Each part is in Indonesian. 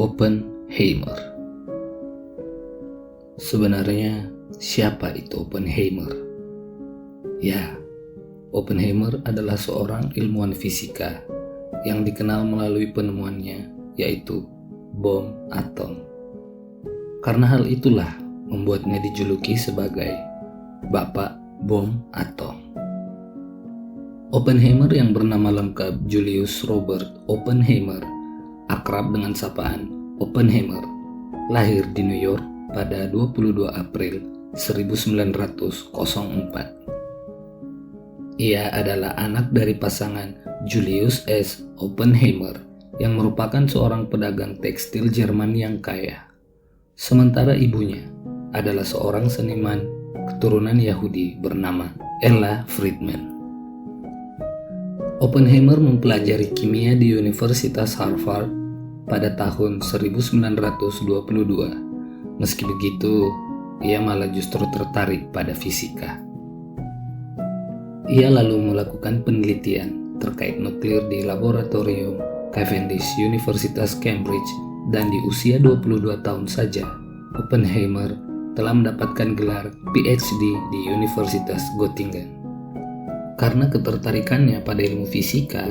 Oppenheimer. Sebenarnya, siapa itu Oppenheimer? Ya, Oppenheimer adalah seorang ilmuwan fisika yang dikenal melalui penemuannya, yaitu bom atom. Karena hal itulah membuatnya dijuluki sebagai Bapak Bom Atom. Oppenheimer yang bernama lengkap Julius Robert Oppenheimer, akrab dengan sapaan Oppenheimer, lahir di New York pada 22 April 1904. Ia adalah anak dari pasangan Julius S. Oppenheimer yang merupakan seorang pedagang tekstil Jerman yang kaya. Sementara ibunya adalah seorang seniman keturunan Yahudi bernama Ella Friedman. Oppenheimer mempelajari kimia di Universitas Harvard pada tahun 1922. Meski begitu, ia malah justru tertarik pada fisika. Ia lalu melakukan penelitian terkait nuklir di laboratorium Cavendish Universitas Cambridge, dan di usia 22 tahun saja, Oppenheimer telah mendapatkan gelar PhD di Universitas Göttingen. Karena ketertarikannya pada ilmu fisika,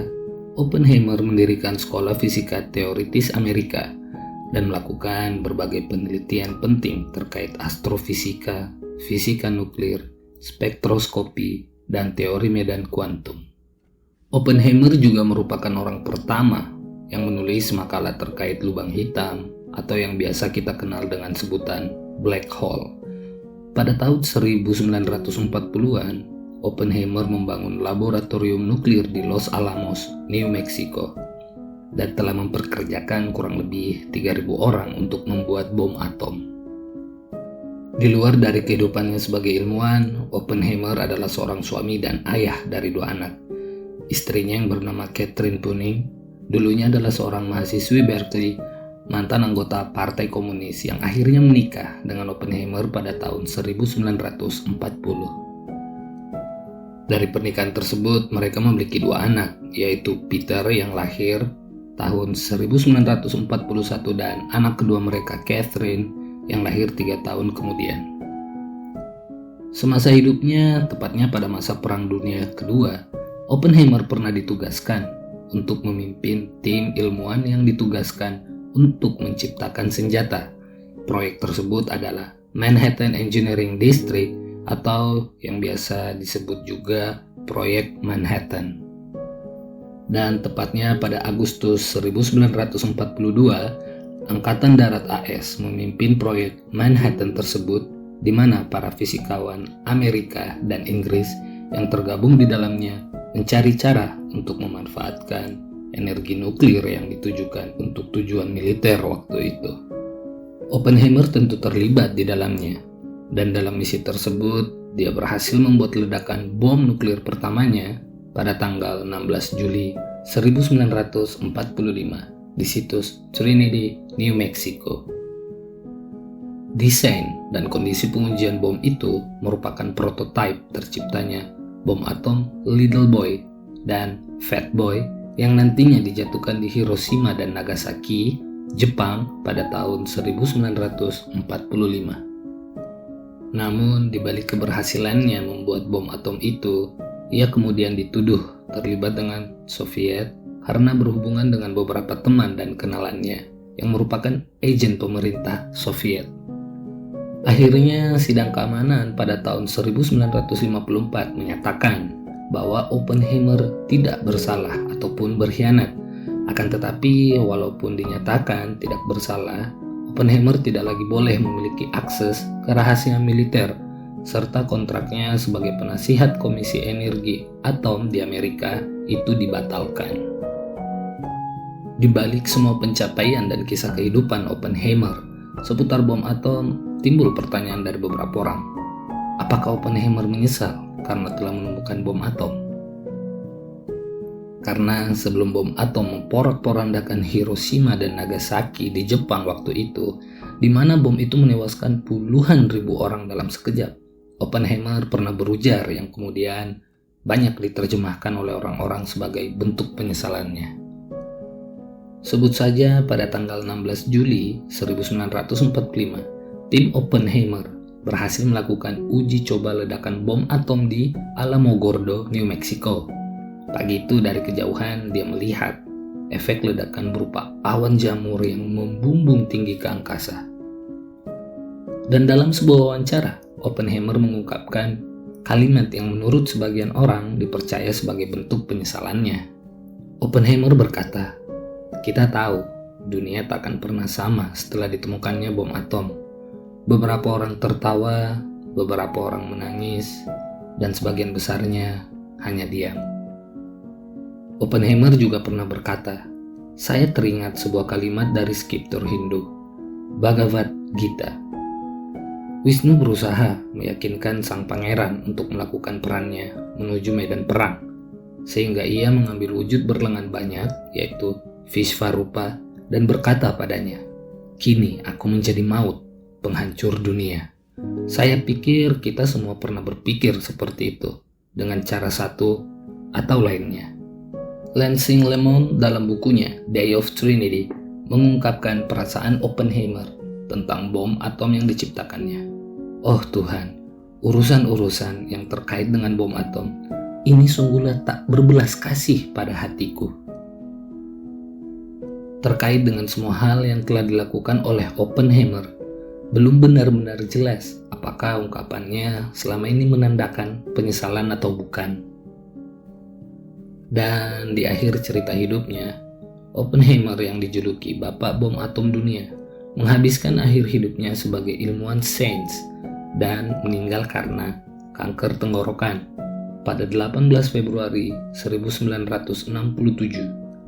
Oppenheimer mendirikan Sekolah Fisika Teoritis Amerika dan melakukan berbagai penelitian penting terkait astrofisika, fisika nuklir, spektroskopi, dan teori medan kuantum. Oppenheimer juga merupakan orang pertama yang menulis makalah terkait lubang hitam atau yang biasa kita kenal dengan sebutan black hole. Pada tahun 1940-an, Oppenheimer membangun laboratorium nuklir di Los Alamos, New Mexico, dan telah memperkerjakan kurang lebih 3.000 orang untuk membuat bom atom. Di luar dari kehidupannya sebagai ilmuwan, Oppenheimer adalah seorang suami dan ayah dari 2 anak. Istrinya yang bernama Catherine Punning, dulunya adalah seorang mahasiswi Berkeley, mantan anggota Partai Komunis yang akhirnya menikah dengan Oppenheimer pada tahun 1940. Dari pernikahan tersebut, mereka memiliki 2 anak, yaitu Peter yang lahir tahun 1941 dan anak kedua mereka, Catherine, yang lahir 3 tahun kemudian. Semasa hidupnya, tepatnya pada masa Perang Dunia Kedua, Oppenheimer pernah ditugaskan untuk memimpin tim ilmuwan yang ditugaskan untuk menciptakan senjata. Proyek tersebut adalah Manhattan Engineering District, atau yang biasa disebut juga Proyek Manhattan. Dan tepatnya pada Agustus 1942, Angkatan Darat AS memimpin proyek Manhattan tersebut, di mana para fisikawan Amerika dan Inggris yang tergabung di dalamnya mencari cara untuk memanfaatkan energi nuklir yang ditujukan untuk tujuan militer waktu itu. Oppenheimer tentu terlibat di dalamnya, dan dalam misi tersebut dia berhasil membuat ledakan bom nuklir pertamanya pada tanggal 16 Juli 1945 di situs Trinity, New Mexico. Desain dan kondisi pengujian bom itu merupakan prototipe terciptanya bom atom Little Boy dan Fat Boy yang nantinya dijatuhkan di Hiroshima dan Nagasaki, Jepang pada tahun 1945. Namun, di balik keberhasilannya membuat bom atom itu, ia kemudian dituduh terlibat dengan Soviet karena berhubungan dengan beberapa teman dan kenalannya yang merupakan agen pemerintah Soviet. Akhirnya, sidang keamanan pada tahun 1954 menyatakan bahwa Oppenheimer tidak bersalah ataupun berkhianat. Akan tetapi, walaupun dinyatakan tidak bersalah, Oppenheimer tidak lagi boleh memiliki akses ke rahasia militer, serta kontraknya sebagai penasihat Komisi Energi Atom di Amerika itu dibatalkan. Di balik semua pencapaian dan kisah kehidupan Oppenheimer seputar bom atom, timbul pertanyaan dari beberapa orang. Apakah Oppenheimer menyesal karena telah menemukan bom atom? Karena sebelum bom atom memporak-porandakan Hiroshima dan Nagasaki di Jepang waktu itu, di mana bom itu menewaskan puluhan ribu orang dalam sekejap, Oppenheimer pernah berujar yang kemudian banyak diterjemahkan oleh orang-orang sebagai bentuk penyesalannya. Sebut saja pada tanggal 16 Juli 1945, tim Oppenheimer berhasil melakukan uji coba ledakan bom atom di Alamogordo, New Mexico. Pagi itu dari kejauhan dia melihat efek ledakan berupa awan jamur yang membumbung tinggi ke angkasa. Dan dalam sebuah wawancara, Oppenheimer mengungkapkan kalimat yang menurut sebagian orang dipercaya sebagai bentuk penyesalannya. Oppenheimer berkata, "Kita tahu dunia tak akan pernah sama setelah ditemukannya bom atom. Beberapa orang tertawa, beberapa orang menangis, dan sebagian besarnya hanya diam." Oppenheimer juga pernah berkata, "Saya teringat sebuah kalimat dari skriptur Hindu, Bhagavad Gita. Wisnu berusaha meyakinkan sang pangeran untuk melakukan perannya menuju medan perang, sehingga ia mengambil wujud berlengan banyak, yaitu Vishvarupa, dan berkata padanya, 'Kini aku menjadi maut, penghancur dunia.' Saya pikir kita semua pernah berpikir seperti itu, dengan cara satu atau lainnya." Lansing Lemon dalam bukunya Day of Trinity mengungkapkan perasaan Oppenheimer tentang bom atom yang diciptakannya. "Oh Tuhan, urusan-urusan yang terkait dengan bom atom ini sungguhlah tak berbelas kasih pada hatiku." Terkait dengan semua hal yang telah dilakukan oleh Oppenheimer, belum benar-benar jelas apakah ungkapannya selama ini menandakan penyesalan atau bukan. Dan di akhir cerita hidupnya, Oppenheimer yang dijuluki Bapak Bom Atom Dunia menghabiskan akhir hidupnya sebagai ilmuwan sains dan meninggal karena kanker tenggorokan pada 18 Februari 1967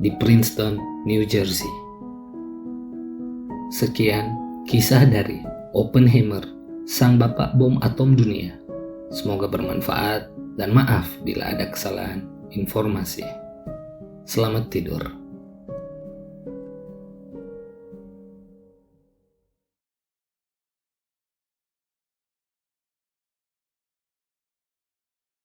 di Princeton, New Jersey. Sekian kisah dari Oppenheimer, sang bapak bom atom dunia. Semoga bermanfaat dan maaf bila ada kesalahan informasi. Selamat tidur.